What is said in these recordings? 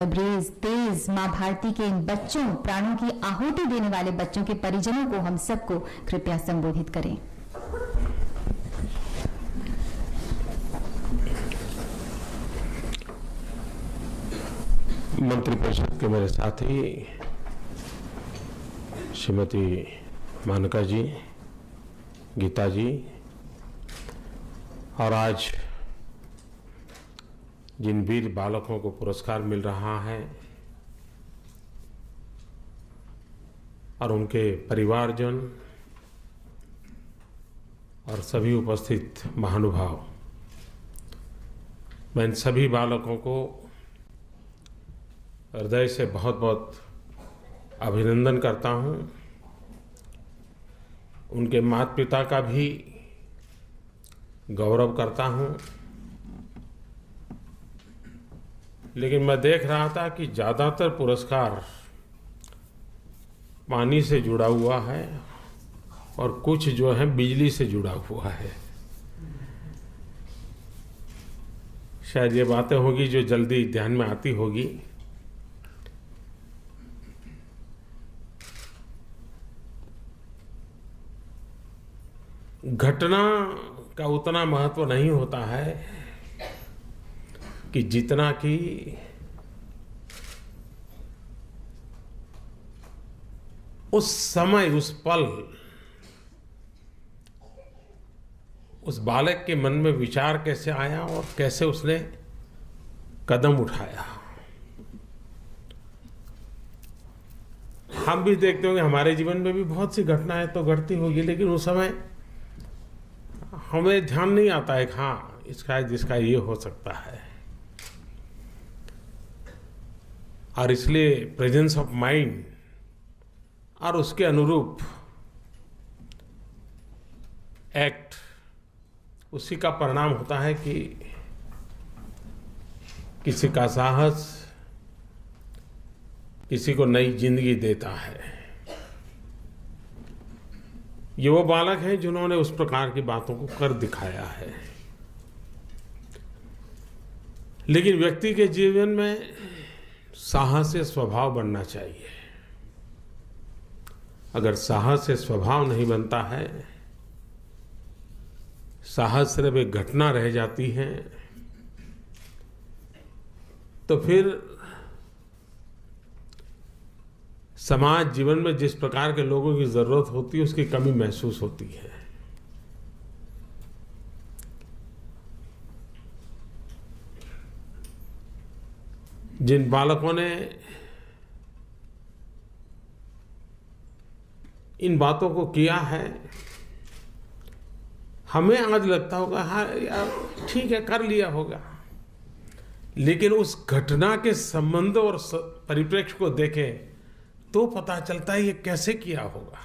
तबरेज तेज मां भारती के इन बच्चों, प्राणों की आहुति देने वाले बच्चों के परिजनों को हम सबको कृपया संबोधित करें। मंत्रिपरिषद के मेरे साथी श्रीमती मानका जी, गीता जी, और आज जिन वीर बालकों को पुरस्कार मिल रहा है और उनके परिवारजन और सभी उपस्थित महानुभाव, मैं इन सभी बालकों को हृदय से बहुत बहुत अभिनंदन करता हूं। उनके माता पिता का भी गौरव करता हूं। लेकिन मैं देख रहा था कि ज़्यादातर पुरस्कार पानी से जुड़ा हुआ है और कुछ जो है बिजली से जुड़ा हुआ है। शायद ये बातें होगी जो जल्दी ध्यान में आती होगी। घटना का उतना महत्व नहीं होता है कि जितना कि उस समय, उस पल, उस बालक के मन में विचार कैसे आया और कैसे उसने कदम उठाया। हम भी देखते होंगे, हमारे जीवन में भी बहुत सी घटनाएं तो घटती होगी, लेकिन उस समय हमें ध्यान नहीं आता है कि हाँ, इसका जिसका ये हो सकता है। और इसलिए प्रेजेंस ऑफ माइंड और उसके अनुरूप एक्ट, उसी का परिणाम होता है कि किसी का साहस किसी को नई जिंदगी देता है। ये वो बालक हैं जिन्होंने उस प्रकार की बातों को कर दिखाया है। लेकिन व्यक्ति के जीवन में साहसी स्वभाव बनना चाहिए। अगर साहसी स्वभाव नहीं बनता है, साहस सिर्फ एक घटना रह जाती है, तो फिर समाज जीवन में जिस प्रकार के लोगों की जरूरत होती है उसकी कमी महसूस होती है। जिन बालकों ने इन बातों को किया है, हमें आज लगता होगा हाँ यार ठीक है, कर लिया होगा, लेकिन उस घटना के संबंध और परिप्रेक्ष्य को देखें तो पता चलता है ये कैसे किया होगा।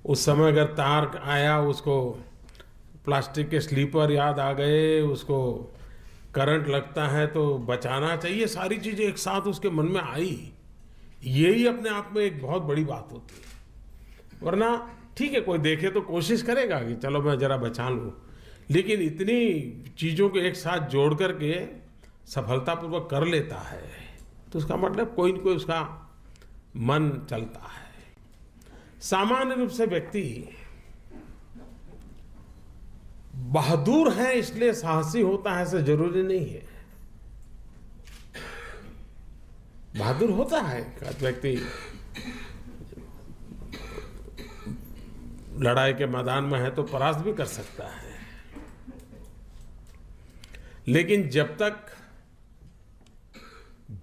उस समय अगर तार आया, उसको प्लास्टिक के स्लीपर याद आ गए, उसको करंट लगता है तो बचाना चाहिए, सारी चीजें एक साथ उसके मन में आई, यही अपने आप में एक बहुत बड़ी बात होती है। वरना ठीक है, कोई देखे तो कोशिश करेगा कि चलो मैं जरा बचा लूं, लेकिन इतनी चीजों को एक साथ जोड़ करके सफलतापूर्वक कर लेता है तो उसका मतलब कोई न कोई उसका मन चलता है। सामान्य रूप से व्यक्ति बहादुर है इसलिए साहसी होता है ऐसा जरूरी नहीं है। बहादुर होता है व्यक्ति, लड़ाई के मैदान में है तो परास्त भी कर सकता है, लेकिन जब तक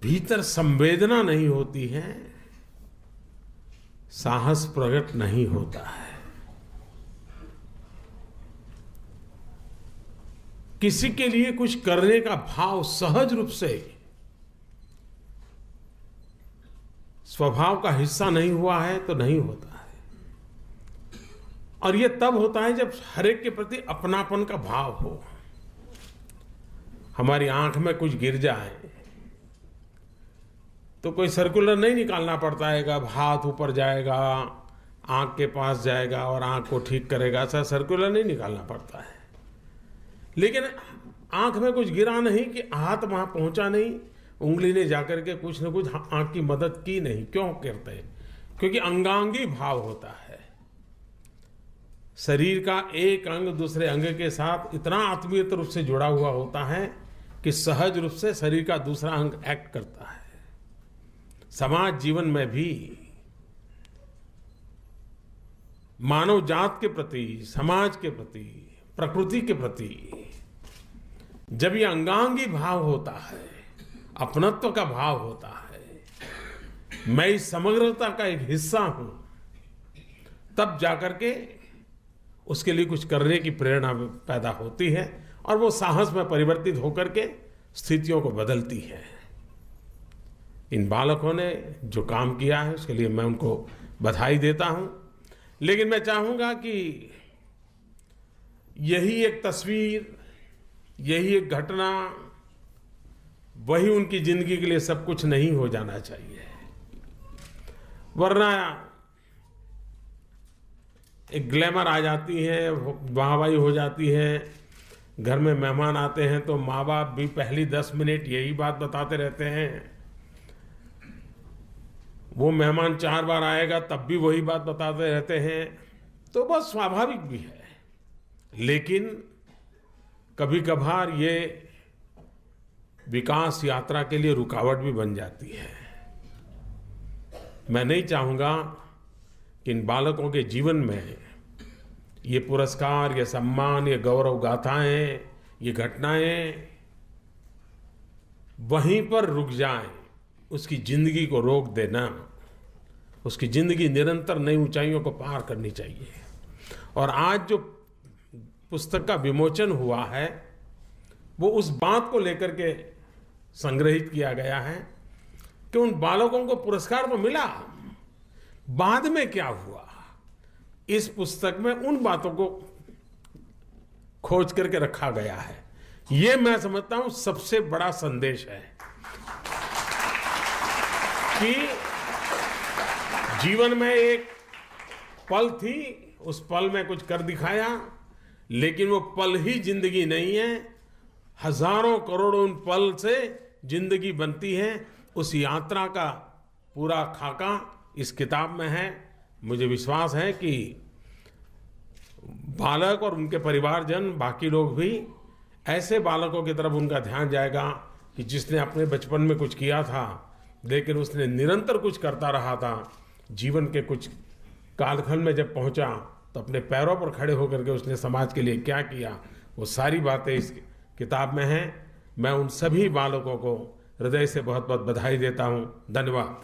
भीतर संवेदना नहीं होती है, साहस प्रकट नहीं होता है। किसी के लिए कुछ करने का भाव सहज रूप से स्वभाव का हिस्सा नहीं हुआ है तो नहीं होता है। और यह तब होता है जब हर एक के प्रति अपनापन का भाव हो। हमारी आंख में कुछ गिर जाए तो कोई सर्कुलर नहीं निकालना पड़ता है, अब हाथ ऊपर जाएगा, आंख के पास जाएगा और आंख को ठीक करेगा, ऐसा सर्कुलर नहीं निकालना पड़ता है। लेकिन आंख में कुछ गिरा नहीं कि हाथ वहां पहुंचा नहीं, उंगली ने जाकर के कुछ न कुछ आंख की मदद की नहीं। क्यों करते हैं? क्योंकि अंगांगी भाव होता है। शरीर का एक अंग दूसरे अंग के साथ इतना आत्मीयत रूप से जुड़ा हुआ होता है कि सहज रूप से शरीर का दूसरा अंग एक्ट करता है। समाज जीवन में भी मानव जात के प्रति, समाज के प्रति, प्रकृति के प्रति जब ये अंगांगी भाव होता है, अपनत्व का भाव होता है, मैं इस समग्रता का एक हिस्सा हूं, तब जाकर के उसके लिए कुछ करने की प्रेरणा पैदा होती है और वो साहस में परिवर्तित होकर के स्थितियों को बदलती है। इन बालकों ने जो काम किया है उसके लिए मैं उनको बधाई देता हूं। लेकिन मैं चाहूंगा कि यही एक तस्वीर, यही एक घटना, वही उनकी जिंदगी के लिए सब कुछ नहीं हो जाना चाहिए। वरना एक ग्लैमर आ जाती है, वाहवाही हो जाती है, घर में मेहमान आते हैं तो माँ बाप भी पहली 10 मिनट यही बात बताते रहते हैं, वो मेहमान 4 बार आएगा तब भी वही बात बताते रहते हैं, तो बस स्वाभाविक भी है। लेकिन कभी कभार ये विकास यात्रा के लिए रुकावट भी बन जाती है। मैं नहीं चाहूंगा कि इन बालकों के जीवन में ये पुरस्कार, ये सम्मान, ये गौरव गाथाएं, ये घटनाएं वहीं पर रुक जाएं, उसकी जिंदगी को रोक देना। उसकी जिंदगी निरंतर नई ऊंचाइयों को पार करनी चाहिए। और आज जो पुस्तक का विमोचन हुआ है वो उस बात को लेकर के संग्रहित किया गया है कि उन बालकों को पुरस्कार तो मिला, बाद में क्या हुआ, इस पुस्तक में उन बातों को खोज करके रखा गया है। ये मैं समझता हूं सबसे बड़ा संदेश है कि जीवन में एक पल थी, उस पल में कुछ कर दिखाया, लेकिन वो पल ही जिंदगी नहीं है। हजारों करोड़ों उन पल से जिंदगी बनती है। उस यात्रा का पूरा खाका इस किताब में है। मुझे विश्वास है कि बालक और उनके परिवारजन, बाकी लोग भी ऐसे बालकों की तरफ उनका ध्यान जाएगा कि जिसने अपने बचपन में कुछ किया था लेकिन उसने निरंतर कुछ करता रहा था। जीवन के कुछ कालखंड में जब पहुंचा तो अपने पैरों पर खड़े होकर के उसने समाज के लिए क्या किया, वो सारी बातें इस किताब में हैं। मैं उन सभी बालकों को हृदय से बहुत बहुत बधाई देता हूं। धन्यवाद।